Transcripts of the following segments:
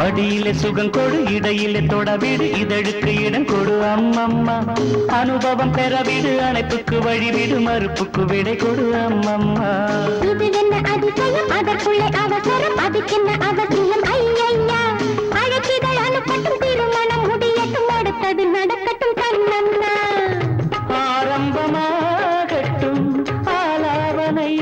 மடியிலே சுகம் கொடு, இடையிலே தொடவிடு, இதழுக்கு இடம் கொடு அம்மம்மா. அனுபவம் பெறவிடு, அணைப்புக்கு வழிவிடு, மறுப்புக்கு விடை கொடு அம்மம்மா. இது என்ன அதிசயம், அதற்குள்ளே அவசரம், அதுக்கென்ன அவசியம் ஐயா. அழைக்கிதழ் அனுப்பட்டும், திருமணம் முடியட்டும், அடுத்தது நடக்கட்டும் கண்ணம்மா. ஆரம்பமாகட்டும் ஆலாவனை,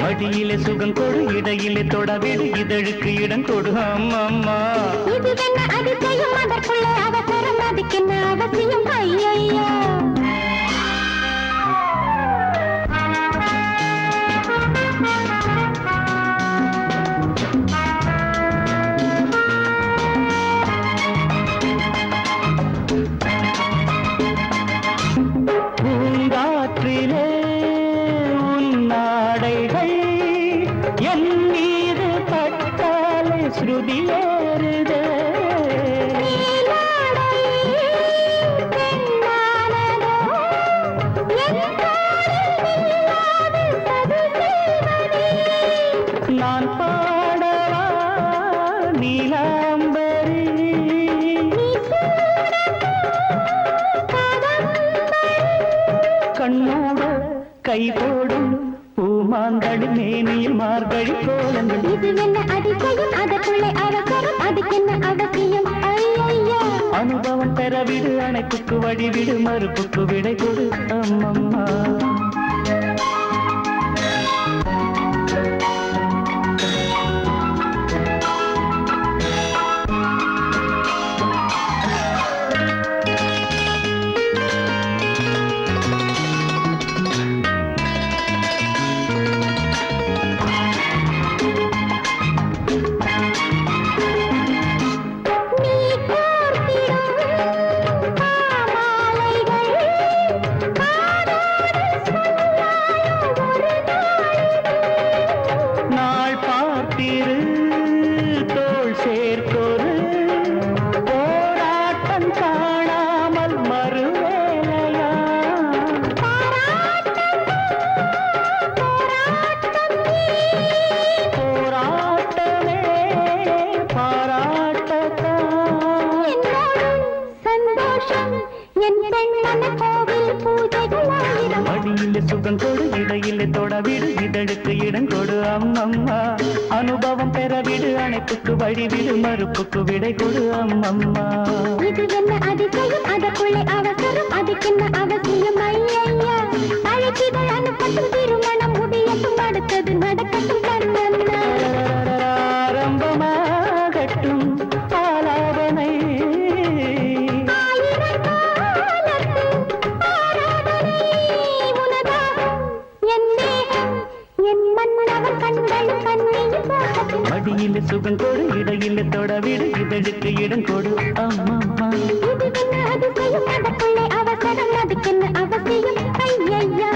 மடியிலே சுகம் கொடு, இடையிலே தொடவிடு, இதழுக்கு இடம் கொடு அம்மம்மா. இது என்ன அதிசயம், அதற்குள்ளே அவசரம், அதுக்கென்ன அவசியம் ஐயா. பூங்காற்றிலே உன்னாடைகள் என் மீது பட்டாலே ஸ்ருதியேறுதே. நான் பாடவா நீலாம்பரி, கண்ணோட கை போடும் பூமாங்கடி, மேனியில் மார்கழி கோலங்கள். இது என்ன அதிசயம், அதற்குள்ளே அவசரம், அதுக்கென்ன அவசியம் ஐயா. அனுபவம் பெறவிடு, அணைப்புக்கு வழிவிடு, மறுப்புக்கு விடை கொடு அம்மம்மா. மடியிலே சுகம் கொடு, இடையிலே தொடவிடு, இதழுக்கு இடம் கொடு அம்மம்மா. அனுபவம் பெறவிடு, அணைப்புக்கு வழிவிடு, மறுப்புக்கு விடை கொடு அம்மம்மா. இது என்ன அதிசயம், அதற்குள்ளே அவசரம், அதுக்கென்ன அவசியம் ஐயா. அழைக்கிதழ் அனுப்பட்டும், திருமணம் முடியட்டும், அடுத்தது நடக்கட்டும் கண்ணம்மா. ஆரம்பமாகட்டும் ஆலாவனை, மடியிலே சுகம் கொடு, இடையிலே தொடவிடு, இதழுக்கு இடம் கொடு அம்மம்மா. இது என்ன அதிசயம், அதற்குள்ளே அவசரம், அதுக்கென்ன அவசியம் ஐயா.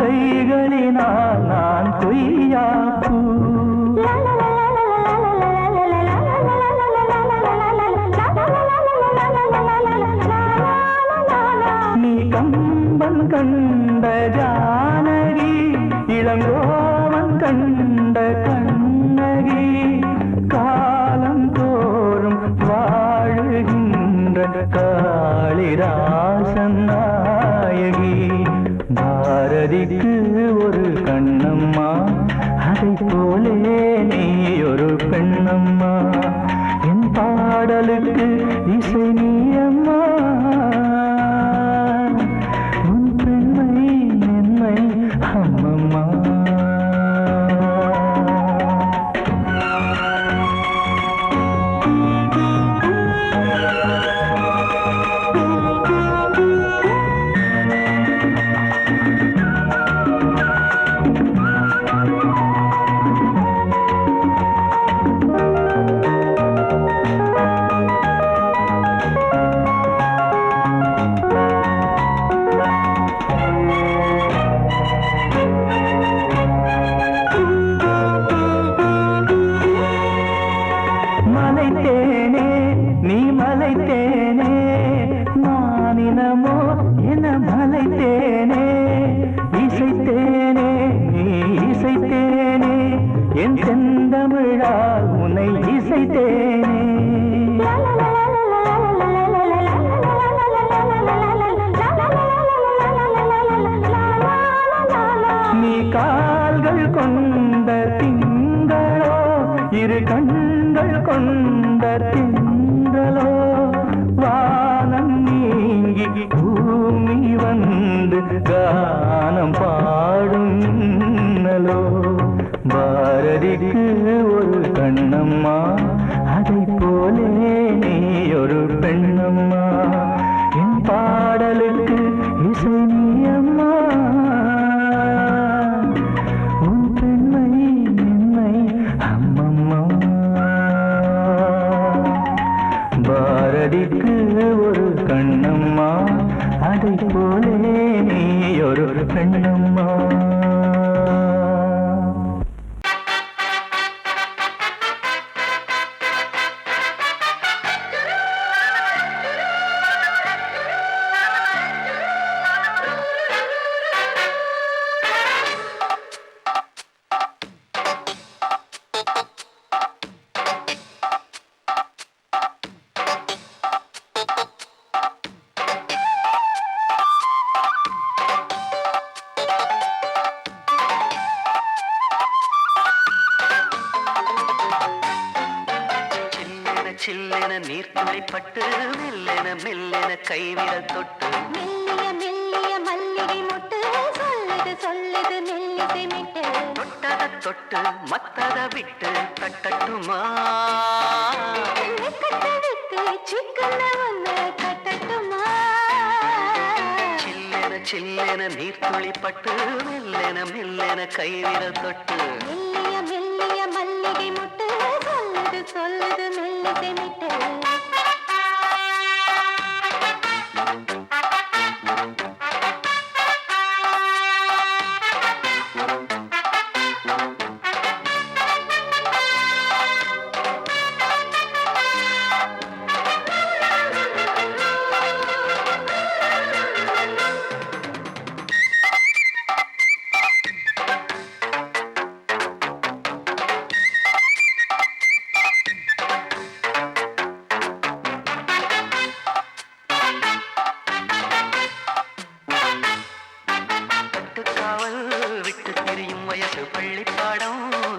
கைகளினால் நான் கொய்யாப்பூ நீ கம்பன் கண்ட ஜானகி இளங்கோவன் கண்ட கண்ணகி காலம் தோறும் வாழுகின்ற காளிதாசன் நாயகி பாரதிக்கு ஒரு கண்ணம்மா அதை போலே நீ ஒரு பெண்ணம்மா என் பாடலுக்கு இசை நீ அம்மா உன் பெண்மை மென்மை அம்மம்மா மலைத்தேனே நீ மலைத்தேனே மானினமோ என மலைத்தேனே இசைத்தேனே நீ இசைத்தேனே என் செந்தமிழால் உன்னை இசைத்தேனே நீ கால்கள் கொண்ட திங்களோ இரு கண்கள் கொண்ட திங்களோ வானம் நீங்கி பூமி வந்து கானம் பாடும் இன்னலோ பாரதிக்கு ஒரு கண்ணம்மா அதை போலே நீ ஒரு பெண்ணம்மா என் பாடலுக்கு இசை நீ அம்மா உன் பெண்மை மென்மை அம்மம்மா பாரதிக்கு ஒரு கண்ணம்மா அதை போலே நீ ஒரு பெண்ணம்மா சில்லென நீர்த்துளிப்பட்டு மெல்லென மெல்லென கைவிரல் தொட்டு மெல்லிய மெல்லிய மல்லிகை மொட்டு சொல்லுது சொல்லுது மெல்லிசை மிட்டு தொட்டத தொட்டு மத்தத விட்டு தட்டட்டுமா விட்டு சிக்கன ஒன்று கட்டட்டுமா சில்லென சில்லென நீர்த்துளிப்பட்டு மெல்லென மெல்லென கைவிரல் தொட்டு மெல்லிய மெல்லிய மல்லிகை மொட்டு சொல்லுது சொல்லுது மெல்லிசை மிட்டு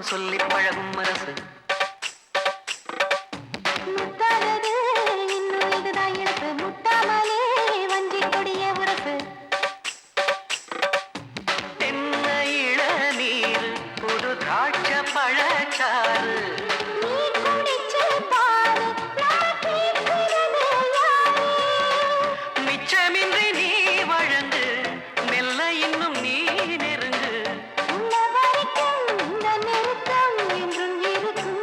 சொல்லி பழகும் மனசு முத்தாதது இன்னும் இதுதான் இழப்பு முட்டாமலே வஞ்சி கொடிய உறப்பு தென்ன இளநீர் புது திராட்ச பழச்சாறு நீ குடிச்சு பாரு நான் கேட்கிறது யாரு மிச்சமின்றி நீ வழங்கு மெல்ல இன்னும் நீ நெருங்கு உள்ள வரைக்கும் இந்த நெருக்கம் என்றும் இருக்கும்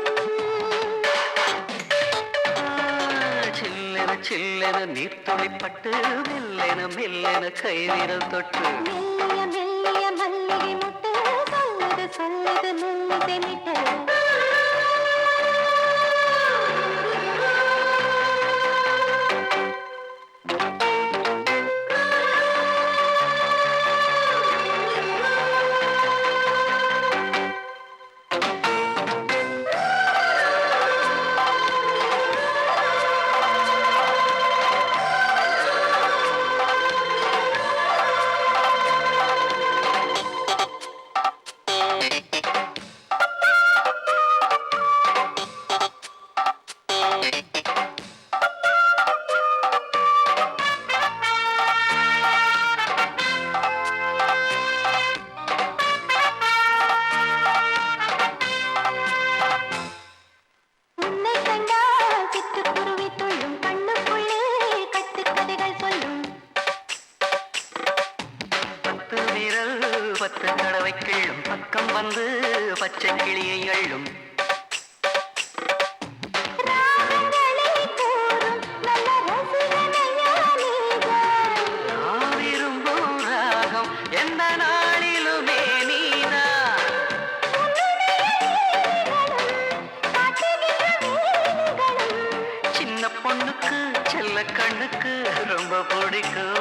சில்லென சில்லென நீர்த்துளிப்பட்டு மெல்லென மெல்லென கைவிரல் தொட்டு மெல்லிய மெல்லிய மல்லிகை சொல்லுது மெல்லிசை மீட்டல் பத்து தடவை கிள்ளும் பக்கம் வந்து பச்சை கிளியை அள்ளும் விரும்பும் ராகம் எந்த நாளிலுமே நீதா சின்ன பொண்ணுக்கு செல்ல கண்ணுக்கு ரொம்ப பிடிக்கும்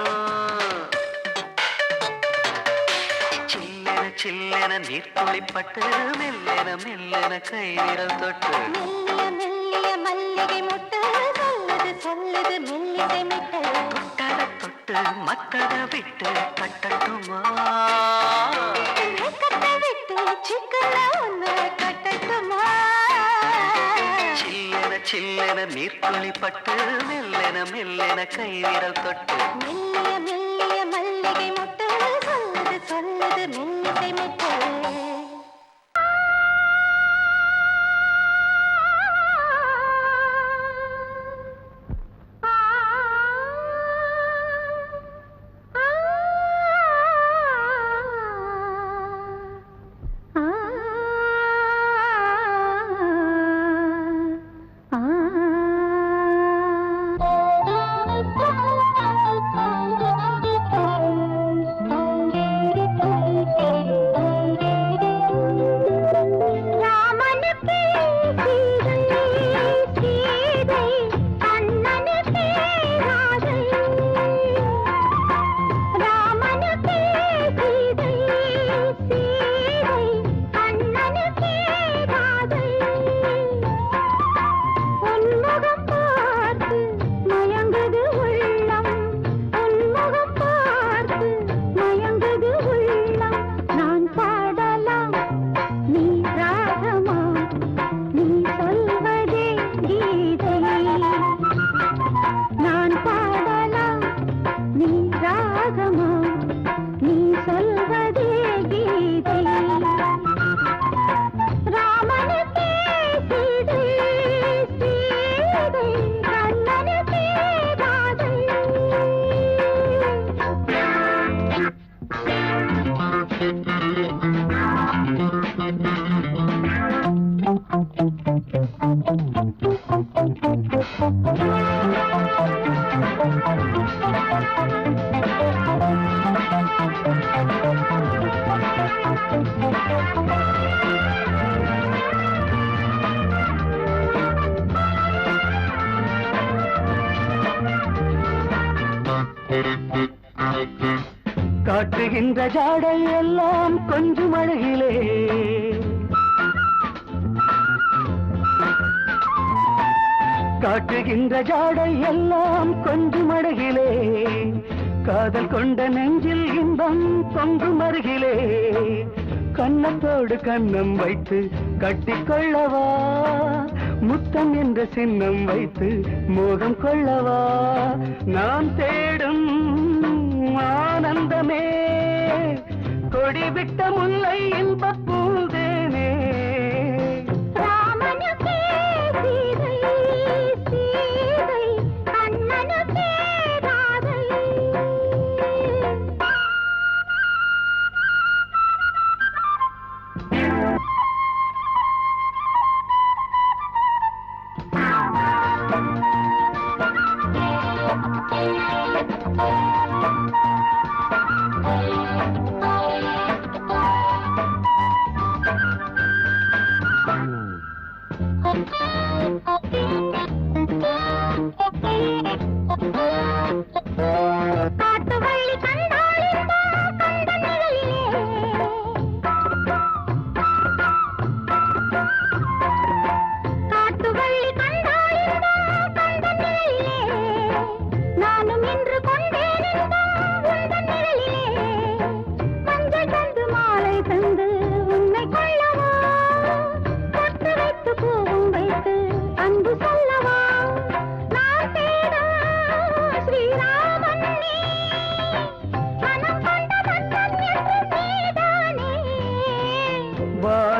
சில்லென நீர் துளிப்பட்டு மெல்லென மெல்லென கை விரல் தொட்டு மெல்லிய மெல்லிய மல்லிகை முட்டு சொல்லுது சொல்லுது மெல்லிசை மீட்டல் தொட்டத தொட்டு மத்தத விட்டு கட்டட்டுமா கட்ட விட்டு சிக்கன ஒன்று கட்டட்டுமா சில்லென நீர் துளிப்பட்டு மெல்லென மெல்லென கை விரல் தொட்டு மெல்லிய மெல்லிய மல்லிகை முட்டு சொல்லுது சொல்லுது மெல்லிசை மீட்டல் காட்டுகின்ற ஜாடை எல்லாம் கொஞ்சம் அழகிலே காட்டுகின்ற ஜாடை எல்லாம் கொஞ்சம் அழகிலே காதல் கொண்ட நெஞ்சில் இன்பம் பொங்கும் அருகிலே கன்னத்தோடு கன்னம் வைத்து கட்டிக்கொள்ளவா முத்தம் என்ற சின்னம் வைத்து மோகம் கொள்ளவா நான் தேடும் ஆனந்தமே கொடிவிட்ட முல்லை இன்பப் பூந்தேனே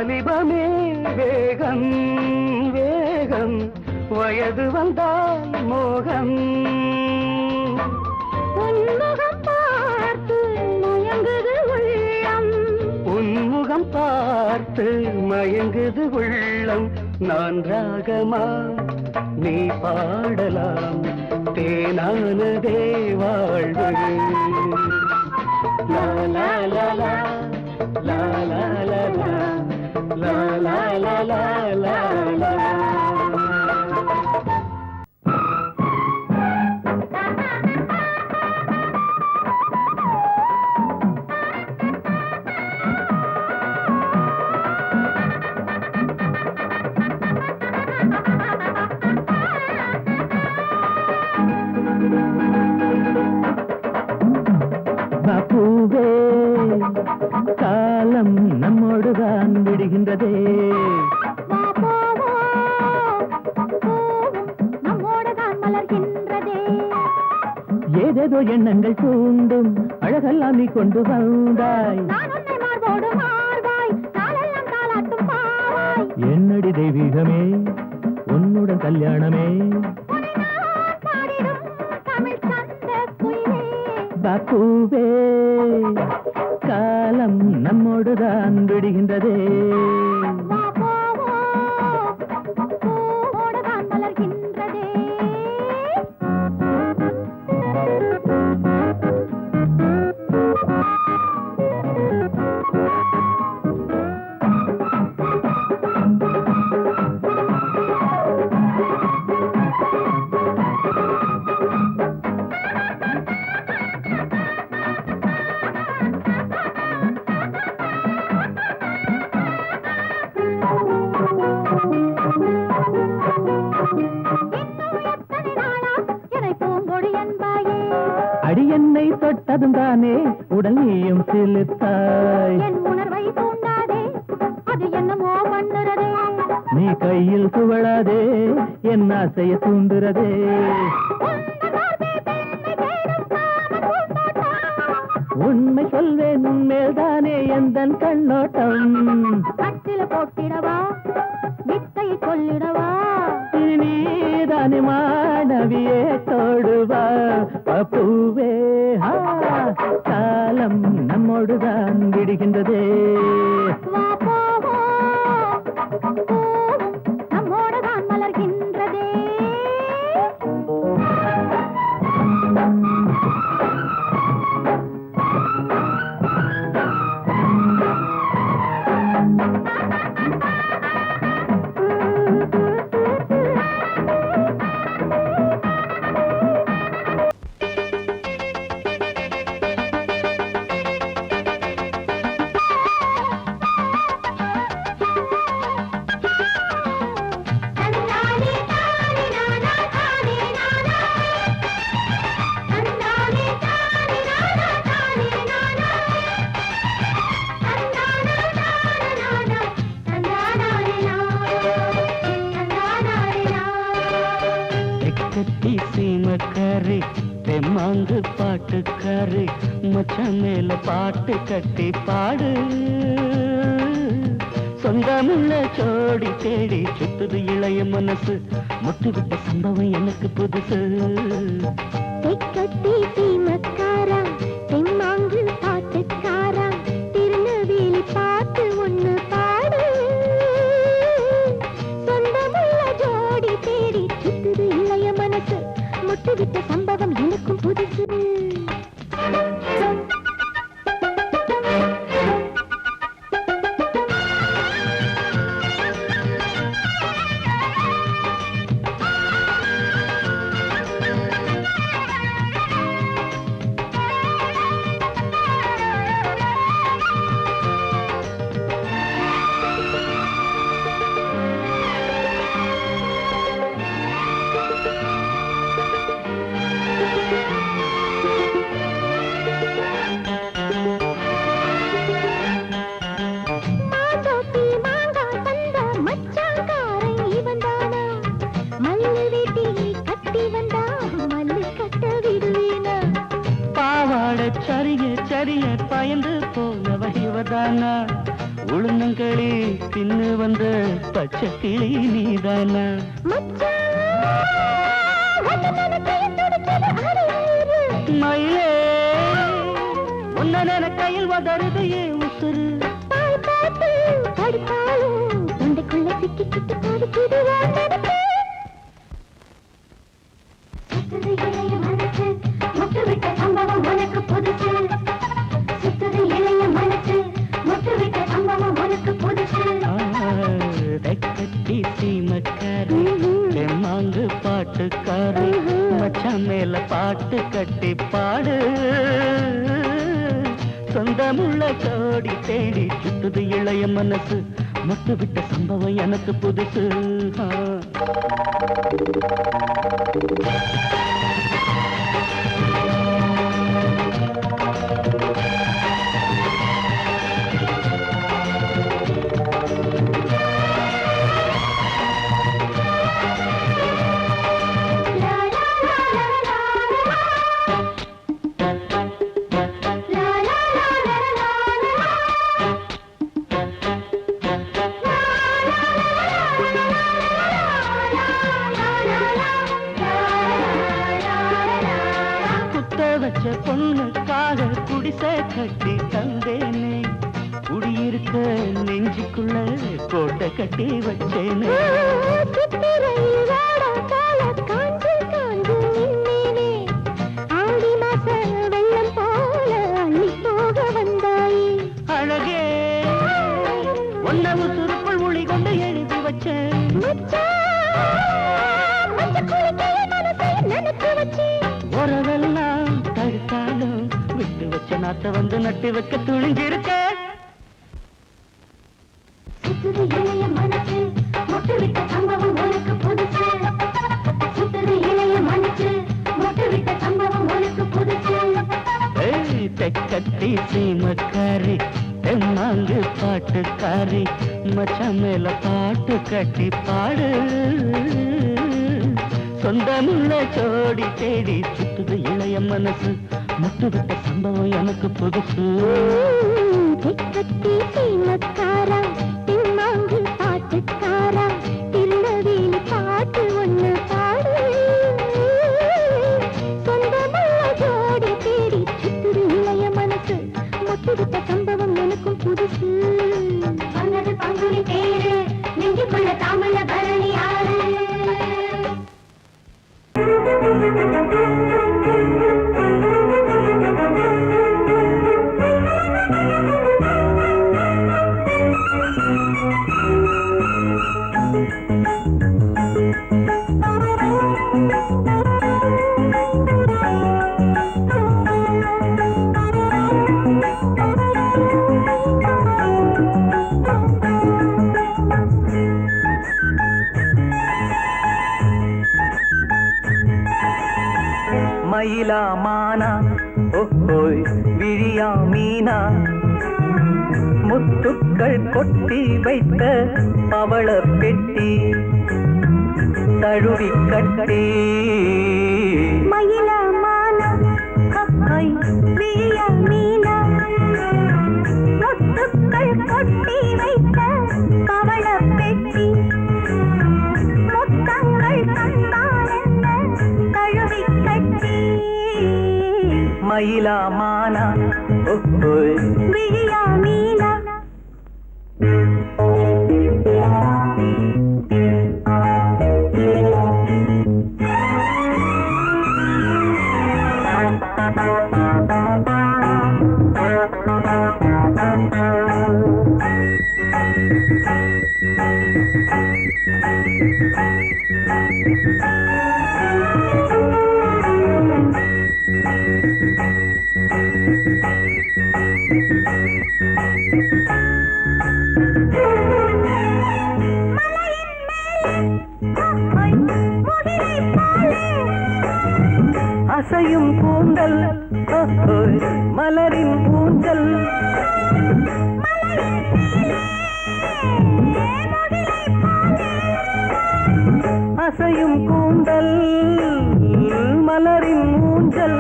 வாலிபமே வேகம் வேகம் வயது வந்தால் மோகம் உன்முகம் பார்த்து மயங்குது உள்ளம் உன்முகம் பார்த்து மயங்குது உள்ளம் நான் ராகமா நீ பாடலாம் தேனானதே வாழ்வு லா லா லா லா லா லா லா லா லா லா லா லா லா. பூவே காலம் நம்மோடுதான் விடுகின்றதே நம்மோடுதான் மலர்கின்றதே ஏதேதோ எண்ணங்கள் தூண்டும் அழகெல்லாம் நீ கொண்டு வந்தாய் நான் உன்னை மார்போடு மார்பாய் நாளெல்லாம் தாலாட்டும் பாவாய் என்னடி தெய்வீகமே உன்னுடன் கல்யாணமே பூவே காலம் நம்மோடுதான் விடுகின்றதே மலர்கின்றதே அடி என்னை தொட்டதும் தானே உடல் நீயும் சிலுத்தாய் என் உணர்வை தூண்டாதே அது என்னமோ பண்ணுறதே நீ கையில் துவளாதே என் ஆசைய தூண்டுறதே உண்மை சொல்வேன் உண்மைதானே எந்தன் கண்ணோட்டம் கட்டில போட்டிடவா வித்தை சொல்லிடவா நீதானே மாணவியே தோடுவா பூவே காலம் நம்மோடுதான் விடுகின்றதே வா போவோம் போவோம் நம்மோடுதான் மலர்கின்றதே கட்டி சீமக்காரி தெம்மாங்கு பாட்டுக்காரி மச்சான் மேல பாட்டு கட்டி பாடு சொந்தமுள்ள ஜோடி தேடி சுத்துது இளைய மனசு முட்டுவிட்ட சம்பவம் எனக்கு புதுசு கட்டி சீமக்காரா தெம்மாங்கு பாட்டுக்காரா திருநெல்வேலி பாட்டு ஒண்ணு பாடு சொந்தமுள்ள ஜோடி தேடி சுத்துது இளைய மனசு முட்டுவிட்ட சம்பவம் எனக்கும் புதுசு உளுந்தங்களி தின்னு வந்த பச்சை கிளி நீதானா மயிலே உன்ன கையில் வதருது ஏன் உசுறு தொண்டைக்குள்ள சிக்கி கிட்டு பாடுக்குது முட்டுவிட்ட சம்பவம் உனக்கு புதுசு சுத்துது இளைய மனசு முட்டுவிட்ட சம்பவம் உனக்கு புதுசு கட்டி சீமக்காரு மாங்கு பாட்டுக்காரு மச்சான் மேல பாட்டு கட்டி பாடு சொந்தமுள்ள கோடி தேடி சுத்துது இளைய மனசு முட்டு விட்ட சம்பவம் எனக்கு புதுசு பொண்ணுக்காக குடிசை கட்டி தந்தேனே குடியிருக்க நெஞ்சுக்குள்ள கோட்டை கட்டி வச்சேனே அழகே ஒன்னவு சுருக்குள் மொழி கொண்டு எழுதி வச்சேன் உறவெல்லாம் தடுத்தாலும் விட்டு வச்ச நாட்டை வந்து நட்டு வைக்க துணிஞ்சிருக்க சுத்துது இளைய மனசு முட்டுவிட்ட சம்பவம் உனக்கு புதுசு சுத்துது இளைய மனசு முட்டுவிட்ட சம்பவம் உனக்கு புதுசு தெக்கட்டி சீமக்காரி தெம்மாங்கு பாட்டுக்காரி மச்சான் மேல பாட்டு கட்டி பாடு சொந்தமுள்ள ஜோடி தேடி சுத்துது இளைய மனசு முட்டுவிட்ட சம்பவம் எனக்கு புதுசு தெக்கட்டி சீமக்காரா தெம்மாங்கு பாட்டுக்காரா திருநெல்வேலி பாட்டு ஒண்ணு பாடு சொந்தமுள்ள ஜோடி தேடி சுத்துது இளைய மனசு முட்டுவிட்ட சம்பவம் எனக்கும் புதுசு வந்தது பங்குனி தேரு நெஞ்சுக்குள்ள தாமல பரணி ஆறு மயிலா மானா ஓஹோய் விழியா மீனா முத்துக்கள் கொட்டி வைத்த பவள பெட்டி தழுவி கட்டி மயிலா மானா ஓஹோய் விழியா மீனா முத்துக்கள் கொட்டி வைத்த பவள பெட்டி முத்தங்கள் தந்தால் என்ன தழுவி கட்டி மயிலா மானா ஓஹோய் விழியா மீனா அசையும் கூந்தல் மலரின் ஊஞ்சல் அசையும் கூந்தல் மலரின் ஊஞ்சல்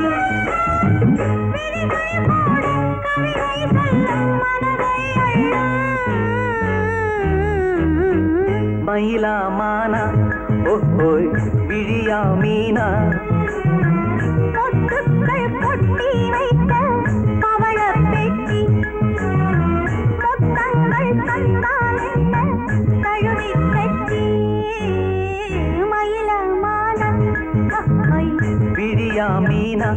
மயிலா மானா ஓய் விழியா மீனா முத்துக்கள் கொட்டி வைத்த பவள பெட்டி முத்தங்கள் தந்தால் என்ன தழுவி கட்டி மயிலா மானா விழியா மீனா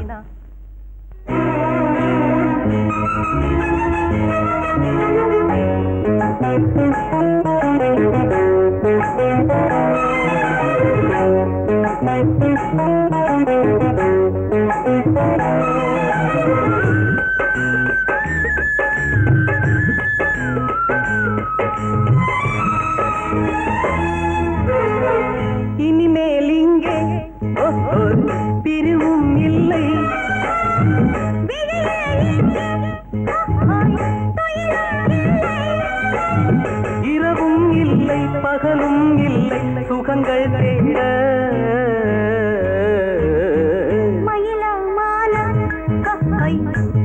இனிமேல் இங்கே பிரிவும் இல்லை இரவும் இல்லை பகலும் இல்லை சுகங்கள் தேட மயிலா மாலா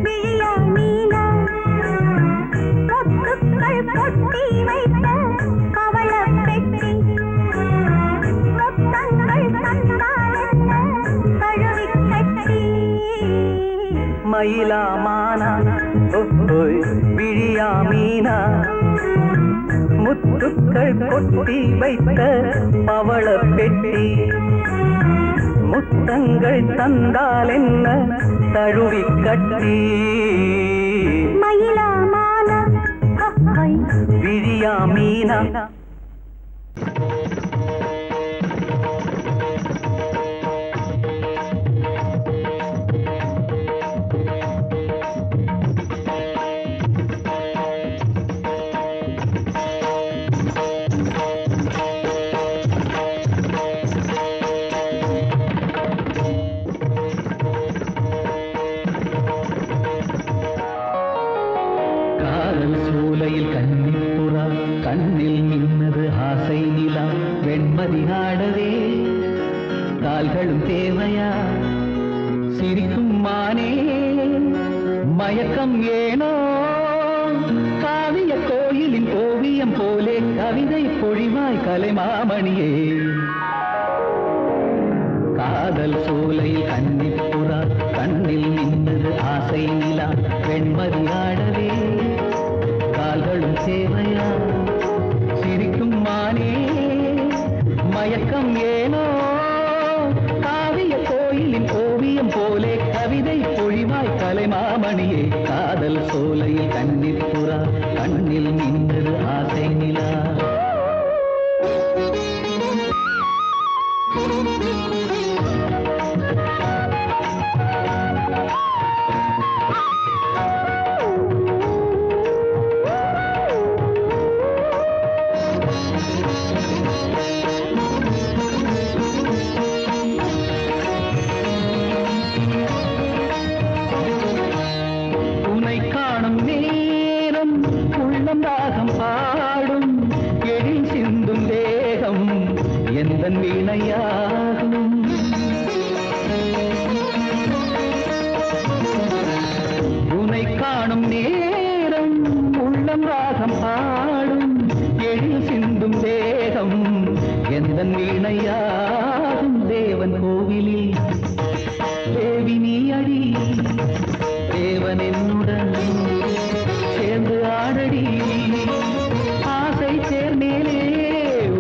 விழியா மீனா முத்துக்கள் கொட்டி வைத்த பவள பெட்டி முத்தங்கள் தந்தால் என்ன தழுவி கட்டி மயிலா மானா ஓய் விழியா மீனா முத்துக்கள் கொட்டி வைத்த பவள பெட்டி முத்தங்கள் தந்தால் என்ன தழுவி கட்டி மயிலா மாலா விழியா மீனா சூலையில் கன்னிப்புறா கண்ணில் மின்னது ஆசை நிலா வெண்மதி ஆடவே கால்களும் தேவையா சிரிக்கும் மானே மயக்கம் ஏனோ காவிய கோயிலின் ஓவியம் போலே கவிதை பொழிவாய் கலைமாமணியே காதல் சூலையில் கன்னிப்புறா கண்ணில் மின்னது ஆசை நிலா வெண்மதி ஆடவே கால்களும் சேவையா சிரிக்கும் மானே மயக்கம் ஏனோ காவிய கோயிலின் ஓவியம் போலே கவிதை பொழிவாய் கலைமாமணியே காதல் சோலையில் கன்னிப்புறா கண்ணில் மின்னது ஆசை நிலா வீணையாகும் உனை காணும் நேரம் உள்ளம் ராகம் பாடும் எழில் சிந்தும் தேகம் எந்த வீணையாகும் தேவன் கோவிலில் தேவி நீ அடி தேவன் என்னுடன் சேர்ந்து ஆடடி ஆசை சேர்மேலே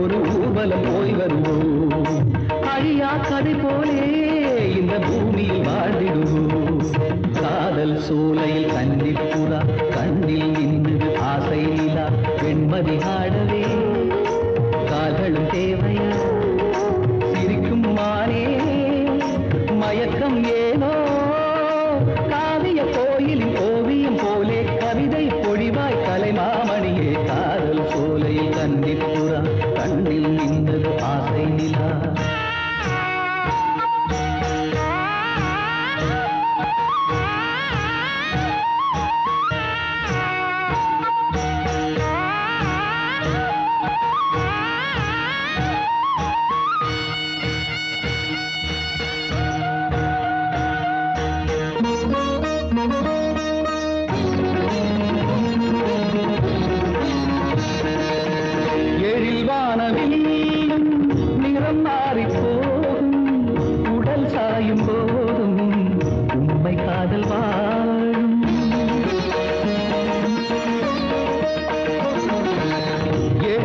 ஒரு ஊர்வலம் போய் வருவோம் அழியா கதை போலே இந்த பூமியில் வாழ்ந்திடுவோம் காதல் சோலையில் கன்னிப்புறா கண்ணில் நின்று ஆசை நிலா வெண்மதி ஆடவே கால்களும் தேவையா சிரிக்கும் மானே மயக்கம் ஏனோ காவிய கோயிலின் ஓவியம் போலே கவிதை பொழிவாய் கலைமாமணியே காதல் சோலையில் கன்னிப்புறா கண்ணில் நின்றது ஆசை நிலா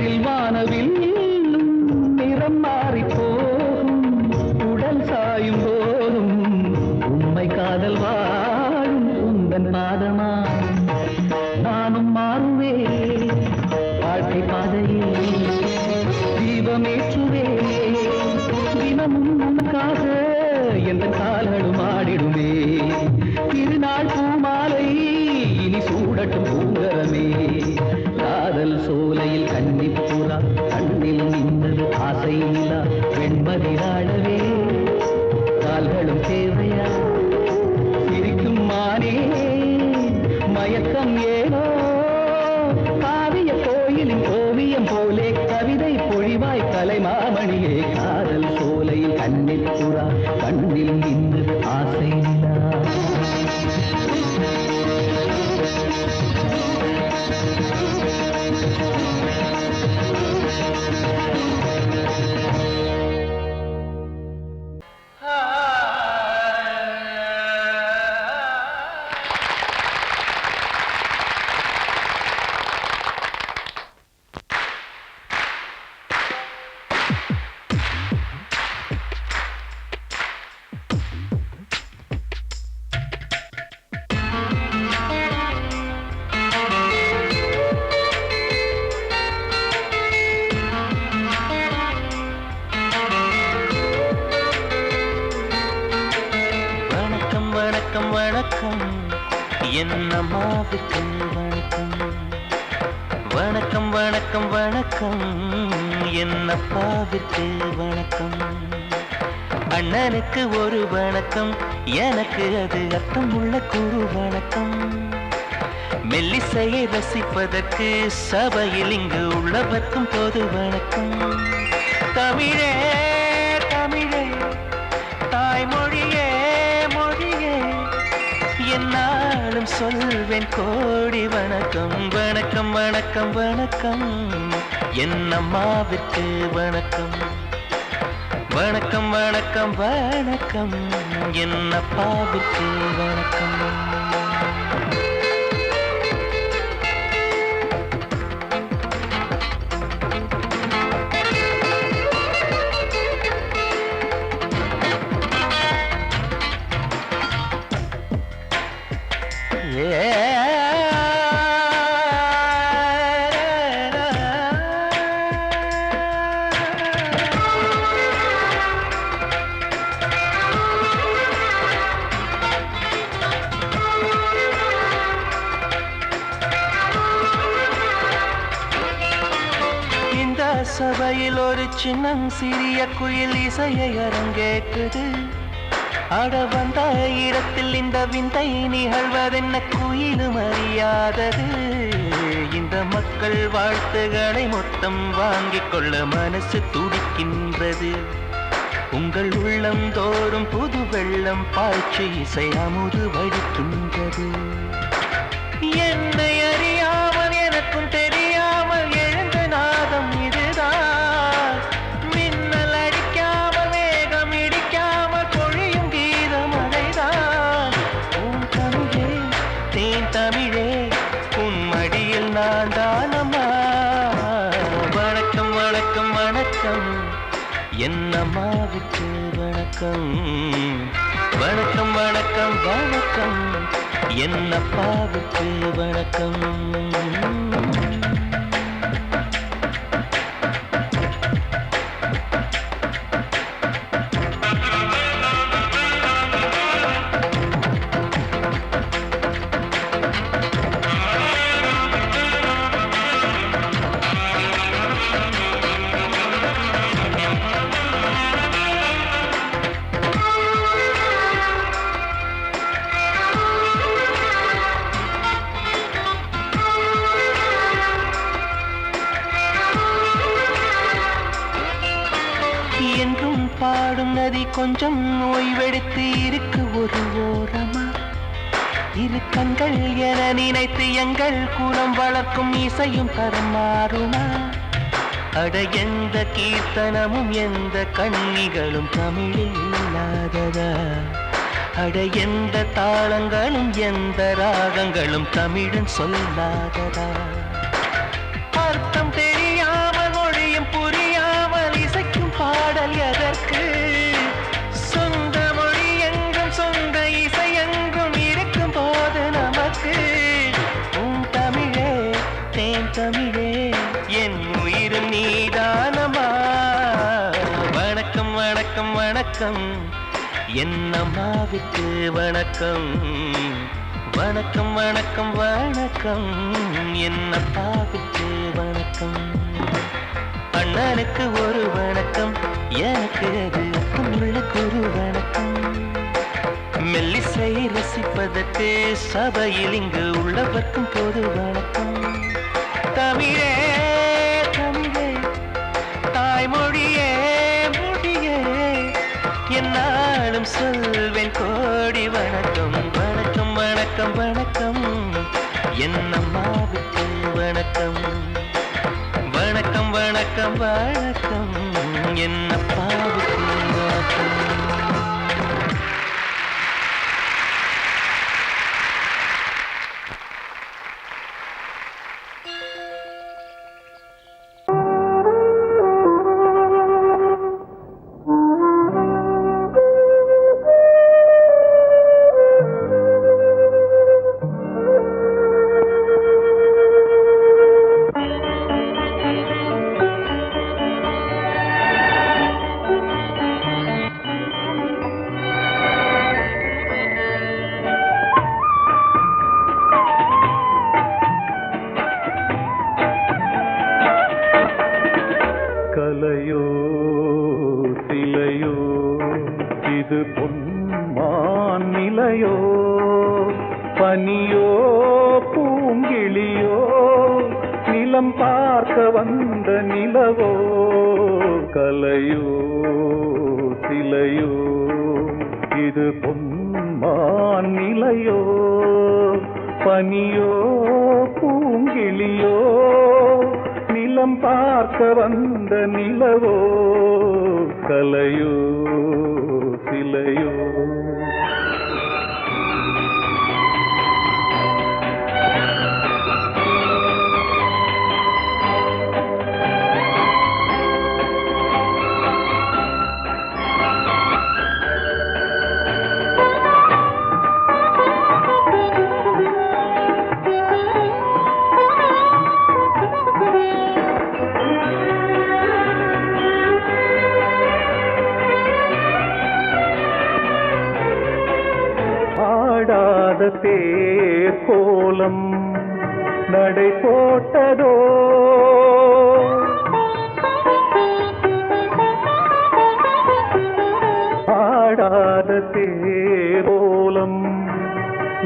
மழையில் வானவில் நிறம் மாறி போகும் உடல் சாயும் போதும் உண்மை காதல் வாழும் உந்தன் பாதமா நானும் மாறுவேன் வாழ்க்கை பாதையில் தீபமேற்றுவே தினமும் உனக்காக எந்த கால்களும் ஆடிடுமே திருநாள் பூமாலை இனி சூடட்டும் பூங்கரமே காதல் சோலையில் கன்னிப்புறா கண்ணில் நின்றது ஆசை நிலா வெண்மதிராளவே கால்களும் தேவையா சிரிக்கும் மானே மயக்கம் ஏனோ காவிய கோயிலின் ஓவியம் போலே கவிதை பொழிவாய் கலைமாமணியே காதல் சோலையில் கன்னிப்புறா கண்ணில் நின்றது ஆசை நிலா என்னம்மாவுக்கு வணக்கம் வணக்கம் வணக்கம் வணக்கம் என்னப்பாவிற்கு வணக்கம் அண்ணனுக்கு ஒரு வணக்கம் எனக்கு அது அர்த்தம் உள்ள குரு வணக்கம் மெல்லிசையை ரசிப்பதற்கு சபையில் இங்கு உள்ளவர்க்கும் பொது வணக்கம் தமிழே தமிழே தாய்மொழியே மொழியே என்னாலும் சொல்வேன் கோடி வணக்கம் வணக்கம் வணக்கம் வணக்கம் என்னம்மாவிற்கு வணக்கம் வணக்கம் வணக்கம் வணக்கம் என்னப்பாவிற்கு வணக்கம் சபையில் ஒரு சின்னம் சிறிய குயில் இசையை அரங்கேற்றது அட வந்த இடத்தில் இந்த விந்தை நிகழ்வதென்ன குயிலும் அறியாதது இந்த மக்கள் வாழ்த்துகளை மொத்தம் வாங்கிக் கொள்ள மனசு துடிக்கின்றது உங்கள் உள்ளம் தோறும் புது வெள்ளம் பாய்ச்சி இசை அமுது வடிக்கின்றது என்னை அறியாமல் எனக்கும் தெரியாமல் எழுந்த நாதம் இதுதான் மின்னல் அடிக்காமல் வேகம் இடிக்காமல் பொழியும் கீதம் அதைதான் உன் தமிழே தேன் தமிழே உன் மடியில் நான் தானம்மா வணக்கம் வணக்கம் வணக்கம் என்னம்மாவுக்கு வணக்கம் வணக்கம் வணக்கம் வணக்கம் என்னப்பாவுக்கு வணக்கம் என்றும் பாடும் நதி கொஞ்சம் ஓய்வெடுத்து இருக்கு ஒரு ஓரமா இரு கண்கள் என நினைத்து எங்கள் குலம் வளர்க்கும் இசையும் தரம் மாறுமா அட எந்த கீர்த்தனமும் எந்த கண்ணிகளும் தமிழில் இல்லாததா அட எந்த தாளங்களும் எந்த ராகங்களும் தமிழன் சொல்லாததா அர்த்தம் தெரியாமல் தமிழே என் உயிரும் நீதானமா. வணக்கம் வணக்கம் வணக்கம் என் அம்மாவுக்கு வணக்கம். வணக்கம் வணக்கம் வணக்கம் என் அப்பாவுக்கு வணக்கம். அண்ணனுக்கு ஒரு வணக்கம், எனக்கு அது உங்களுக்கு ஒரு வணக்கம். மெல்லிசை ரசிப்பதற்கு சபையில் இங்கு உள்ளவர்க்கும் பொது வணக்கம். தமிழே தமிழே தாய்மொழியே மொழியே என்னாலும் சொல்வேன் கோடி வணக்கம். வணக்கம் வணக்கம் வணக்கம் என் அம்மாவுக்கு வணக்கம். வணக்கம் வணக்கம் வணக்கம் என் அப்பாவுக்கு வணக்கம். கலையோ சிலையோ இது பொன்மான் நிலையோ, பனியோ பூங்கிளியோ நிலம் பார்க்க வந்த நிலவோ. கலையோ சிலையோ இது பொன்மான் நிலையோ, பனியோ பூங்கிளியோ நிலம் பார்க்க வந்த நிலவோ. கலையோ சிலையோ ஆடாத தேர் கோலம் நடை போட்டதோ, ஆடாத தேர் கோலம்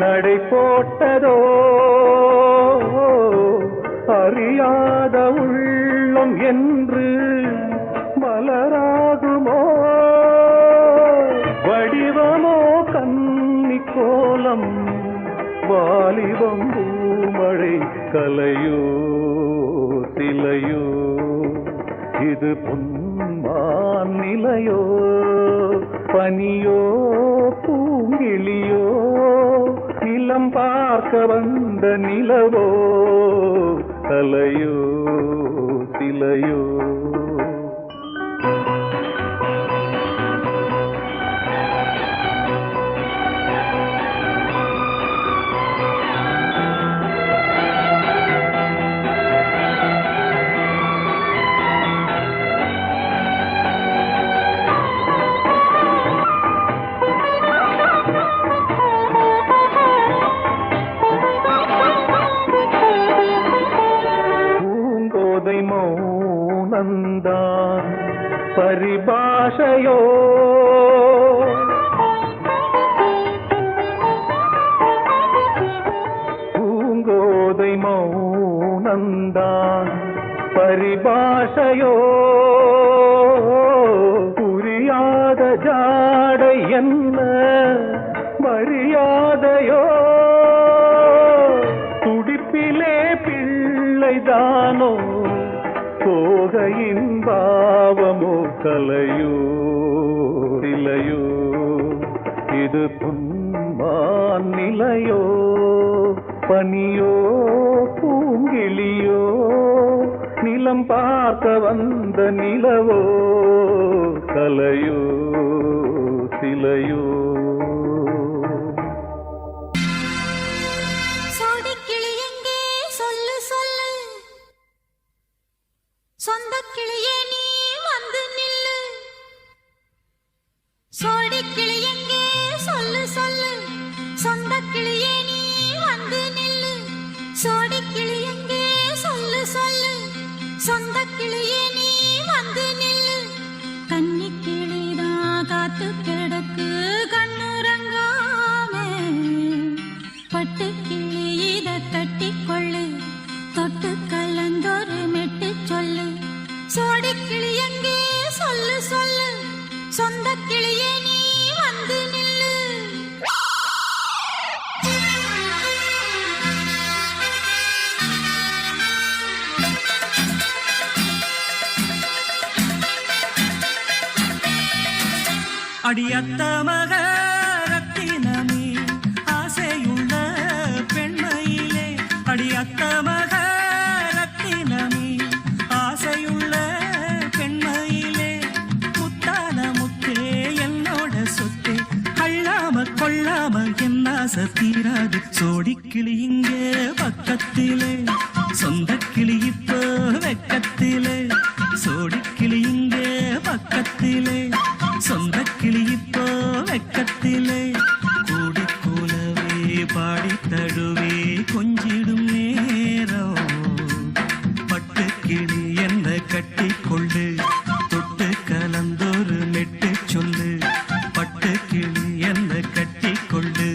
நடை போட்டதோ. அறியாத உள்ளம் என்று மலராகுமோ, வடிவமோ கன்னி கோலம் வாலிபம் பூமழை. கலையோ சிலையோ இது பொன்மான் நிலையோ, பனியோ பூங்கிளியோ நிலம் பார்க்க வந்த நிலவோ. கலையோ சிலையோ மௌனந்தான் பரிபாஷையோ, பூங்கோதை மௌனந்தான் பரிபாஷையோ. புரியாத ஜாடை என்ன மரியாதையோ, துடிப்பிலே பிள்ளைதானோ சோகையின் பாவமோ. கலையோ சிலையோ இது பொன்மான் நிலையோ, பனியோ பூங்கிளியோ நிலம் பார்க்க வந்த நிலவோ. கலையோ சிலையோ சோடி கிளி எங்கே சொல்லு சொல்லு, சொந்த கிளியே நீ வந்து நில்லு சோடி கிளி எங்கே சொல்லு சொல்லு சொந்த கிளியே நீ வந்து நில்லு சோடி கிளி எங்கே சொல்லு சொல்லு சொந்த கிளியே நீ வந்து நில்லு கன்னி கிளிதான் காத்து கிடக்கு கண்ணுறங்காமே பட்டு கிளி இத கட்டிக்கொள்ளு தொட்டு கலந்தொரு மெட்டு சொல்லு சோடி கிளி எங்கே சொல்லு சொல்லு சொந்த கிளியே நீ வந்து நில்லு அடியத்த மக ரத்தினமே ஆசையுள்ள பெண்மையிலே அடியத்த மக ரத்தினமே ஆசையுள்ள பெண்மையிலே முத்தான முத்தே என்னோட சொத்தே அள்ளாம கொள்ளாம என்ன தீராது சோடிக்கிளி இங்கே பக்கத்திலே சொந்த கிளி இப்போ வெக்கத்திலே சோடிக்கிளி இங்கே பக்கத்திலே சொந்த கிளி இப்போ வெக்கத்திலே கூடி கூலவே பாடி தழுவே கொஞ்சிடும் நேரம் பட்டு கிளி என்ன கட்டி கொள்ளு தொட்டு கலந்தொரு மெட்டு சொல்லு பட்டு கிளி என்ன கட்டி கொள்ளு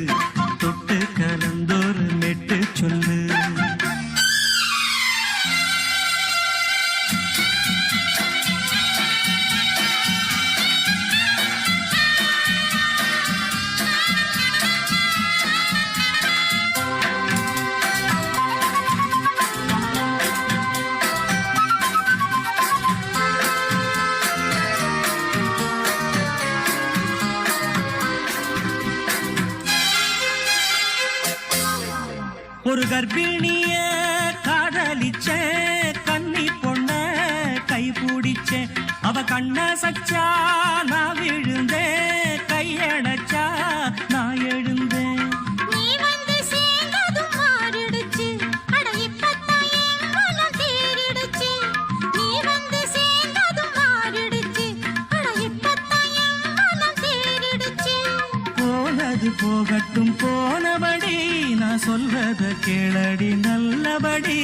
தொட்டு கலந்தொரு மெட்டு சொல்லு ஒரு கர்ப்பிணிய காதலிச்ச கண்ணி பொண்ண கை பிடிச்ச அவ கண்ண சச்சா நான் விழுந்தேன் கையடைச்சா நான் எழுந்தேன் நீ வந்து சேர்ந்ததும் மாறிடுச்சு அட இப்பத்தான் என் மனம் தேறிடுச்சு நீ வந்து சேர்ந்ததும் மாறிடுச்சு அட இப்பத்தான் என் மனம் தேறிடுச்சு போனது போகட்டும் போனபடி நான் சொல்றத கேளடி நல்லபடி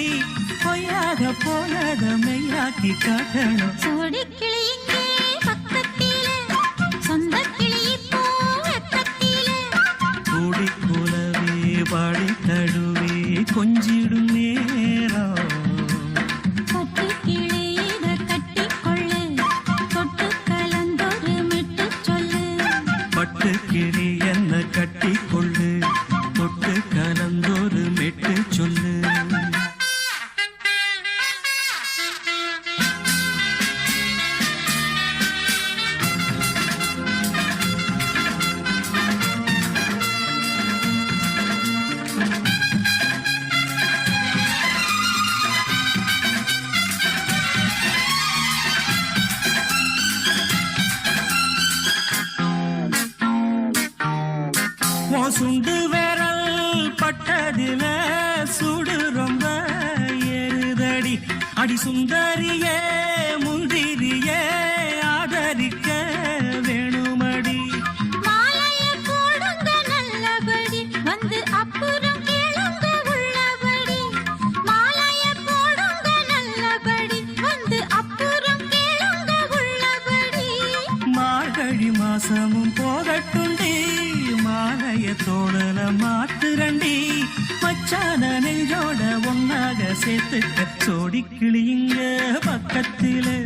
பொய்யாக போனத மெய்யாக்கி காட்டணும் சோடி கிளி இங்கே பக்கத்திலே சொந்த கிளி இப்போ வெக்கத்திலே கூடி கூலவே பாடி தழுவே கொஞ்சிடும் நேரம் பட்டு கிளி இத கட்டிக்கொள்ளு தொட்டு கலந்தொரு மெட்டு சொல்லு பட்டு கிளி என்ன கட்டி கொள்ளு தொட்டு கலந்தொரு மெட்டு சொல்லு சுண்டு விரல் பட்டதில சுடு ரொம்ப ஏறுதடி அடி சுந்தரியே முந்திரியே ஆதரிக்க வேணுமடி மாலைய போடுங்க நல்லபடி வந்து அப்புறம் கேளுங்க உள்ளபடி மாலைய போடுங்க நல்லபடி வந்து அப்புறம் கேளுங்க உள்ளபடி மார்கழி மாசமும் போகட்டுண்டி மாலைய தோடல மாத்துரண்டி மச்சான நெஞ்சோட ஒன்னாக சேர்த்துக்க சோடி கிளிங்க பக்கத்திலே